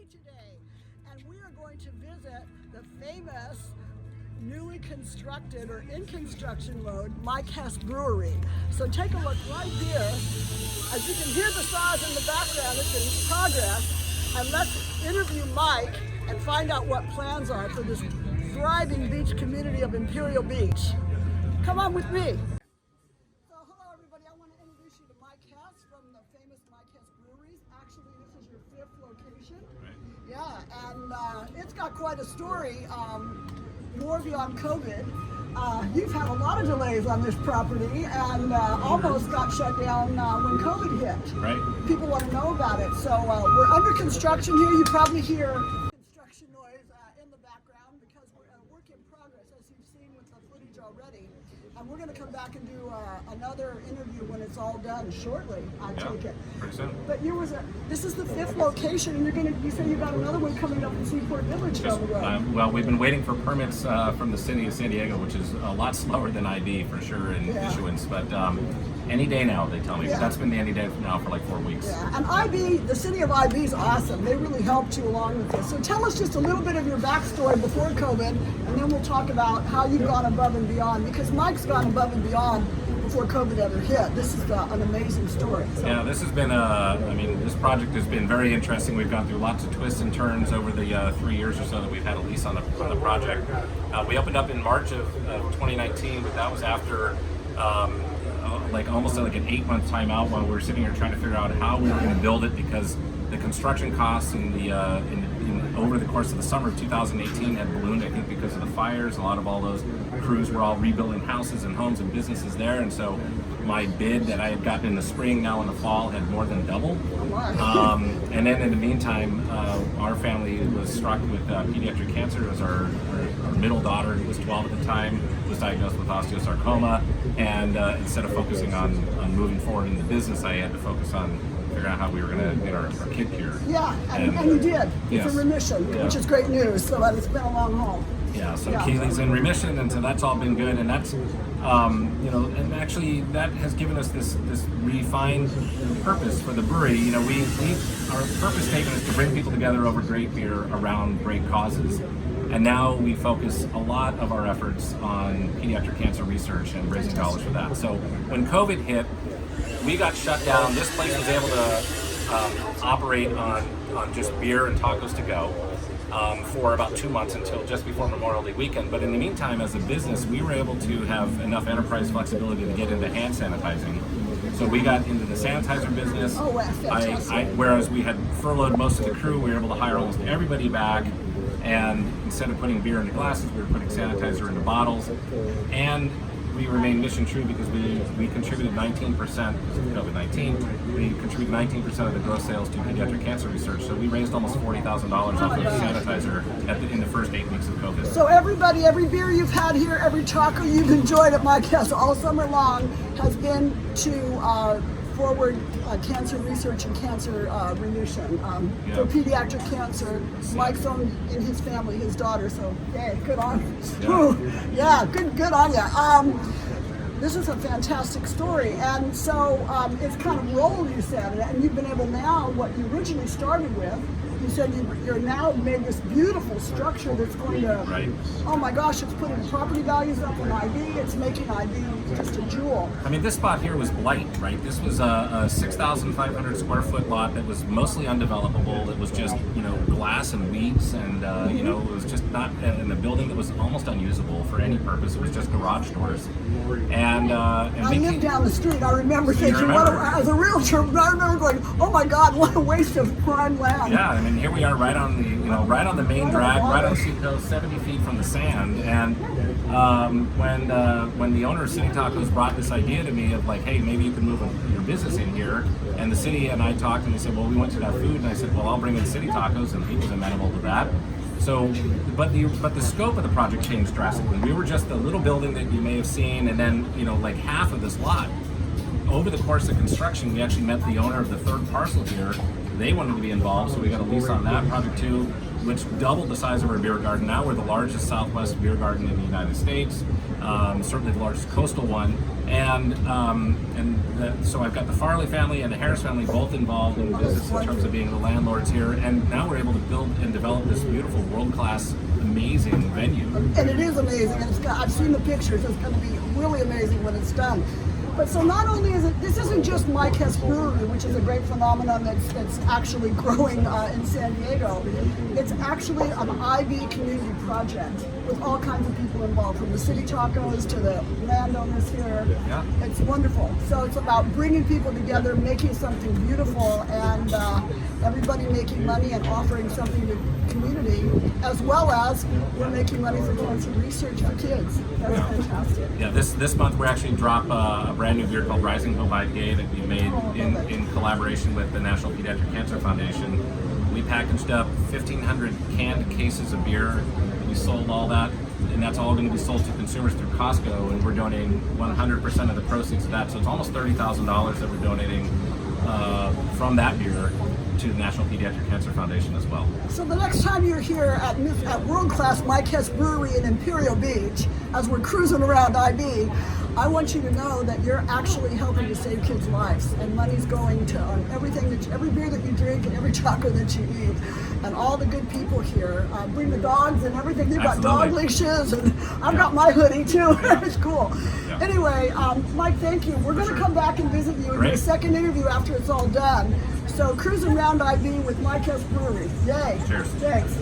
City today, and we are going to visit the famous newly constructed or in construction mode Mike Hess Brewery. So take a look right here. As you can hear the saws in the background, it's in progress. And let's interview Mike and find out what plans are for this thriving beach community of Imperial Beach. Come on with me. So hello everybody, I want to introduce you to Mike Hess from the famous Mike Hess Breweries. Actually, this is your 5th location. Right. Yeah, and it's got quite a story. More beyond COVID. You've had a lot of delays on this property and almost got shut down when COVID hit. Right. People want to know about it. So we're under construction here. You probably hear construction noise in the background because we're a work in progress, as you've seen with the footage already. And we're going to come back and do another interview when it's all done shortly, I take it. Pretty soon. But this is the 5th location, and you say you got another one coming up in Seaport Village down the road. Well, we've been waiting for permits from the city of San Diego, which is a lot slower than IB for sure in issuance. But any day now, they tell me. But that's been the any day now for like 4 weeks. Yeah, and IB, the city of IB is awesome. They really helped you along with this. So tell us just a little bit of your backstory before COVID, and then we'll talk about how you've gone above and beyond, because Mike's gone above and beyond before COVID ever hit. This is an amazing story. So. Yeah, this has been this project has been very interesting. We've gone through lots of twists and turns over the 3 years or so that we've had a lease on the project. We opened up in March of 2019, but that was after almost like an 8-month timeout while we were sitting here trying to figure out how we were going to build it, because the construction costs over the course of the summer of 2018 had ballooned, I think, because of the fires. A lot of all those crews were all rebuilding houses and homes and businesses there, and so my bid that I had gotten in the spring, now in the fall, had more than doubled. And then in the meantime, our family was struck with pediatric cancer. It was our middle daughter, who was 12 at the time, was diagnosed with osteosarcoma, and instead of focusing on moving forward in the business, I had to focus on figure out how we were going to get our kid cured. Yeah, and you did. It's in remission, which is great news. So it's been a long haul. Yeah, so Keely's in remission, and so that's all been good, and that's, and actually that has given us this refined purpose for the brewery. Our purpose statement is to bring people together over great beer around great causes. And now we focus a lot of our efforts on pediatric cancer research and raising dollars for that. So when COVID hit, we got shut down. This place was able to operate on just beer and tacos to go for about 2 months until just before Memorial Day weekend. But in the meantime, as a business, we were able to have enough enterprise flexibility to get into hand sanitizing. So we got into the sanitizer business. Oh, wow, fantastic. Whereas we had furloughed most of the crew, we were able to hire almost everybody back. And instead of putting beer into glasses, we were putting sanitizer into bottles. And we remained mission true because we contributed 19%, because of COVID-19, we contributed 19% of the gross sales to pediatric cancer research. So we raised almost $40,000 off of sanitizer in the first 8 weeks of COVID. So everybody, every beer you've had here, every taco you've enjoyed at Mike Hess all summer long has been to forward cancer research and cancer remission for pediatric cancer. Mike's own in his family, his daughter. So hey, good on you. Yeah, good on you. This is a fantastic story, and so it's kind of rolled, you said, and you've been able now, what you originally started with, you said you're now made this beautiful structure that's going to, oh my gosh, it's putting property values up in IB, it's making IB just a jewel. I mean, this spot here was blight, right? This was a 6,500 square foot lot that was mostly undevelopable. It was just, glass and weeds, and, it was just not in a building that was almost unusable for any purpose. It was just garage doors. And I lived down the street. I remember thinking, as a realtor, I remember going, oh my God, what a waste of prime land. Yeah, I mean, here we are right on the main drag, right on Costco, 70 feet from the sand. And when the owner of City Tacos brought this idea to me of like, hey, maybe you could move your business in here, and the city and I talked, and they said, well, we want you to have food, and I said, well, I'll bring in City Tacos, and he was amenable to that. So, but the scope of the project changed drastically. We were just a little building that you may have seen, and then like half of this lot. Over the course of construction, we actually met the owner of the third parcel here. They wanted to be involved, so we got a lease on that project too, which doubled the size of our beer garden. Now we're the largest Southwest beer garden in the United States, certainly the largest coastal one. So I've got the Farley family and the Harris family both involved in the business in terms of being the landlords here, and now we're able to build and develop this beautiful, world-class, amazing venue. And it is amazing, and I've seen the pictures. It's going to be really amazing when it's done. But so not only is it, this isn't just Mike Hess Brewery, which is a great phenomenon that's actually growing in San Diego. It's actually an IB community project with all kinds of people involved, from the city tacos to the landowners here. Yeah. It's wonderful. So it's about bringing people together, making something beautiful, and everybody making money and offering something to the community, as well as we're making money for cancer research for kids. That's fantastic. Yeah, this month we're actually drop a brand new beer called Rising Hope IPA that we made in collaboration with the National Pediatric Cancer Foundation. We packaged up 1,500 canned cases of beer. We sold all that, and that's all going to be sold to consumers through Costco, and we're donating 100% of the proceeds of that. So it's almost $30,000 that we're donating from that beer to the National Pediatric Cancer Foundation as well. So the next time you're here at world-class Mike Hess Brewery in Imperial Beach, as we're cruising around IB, I want you to know that you're actually helping to save kids' lives, and money's going to everything every beer that you drink and every taco that you eat, and all the good people here. Bring the dogs and everything. They've got dog leashes, and I've got my hoodie too. It's cool. Yeah. Anyway, Mike, thank you. We're going to come back and visit you and do a second interview after it's all done. So cruising around IB with Mike Hess Brewery. Yay. Cheers. Thanks.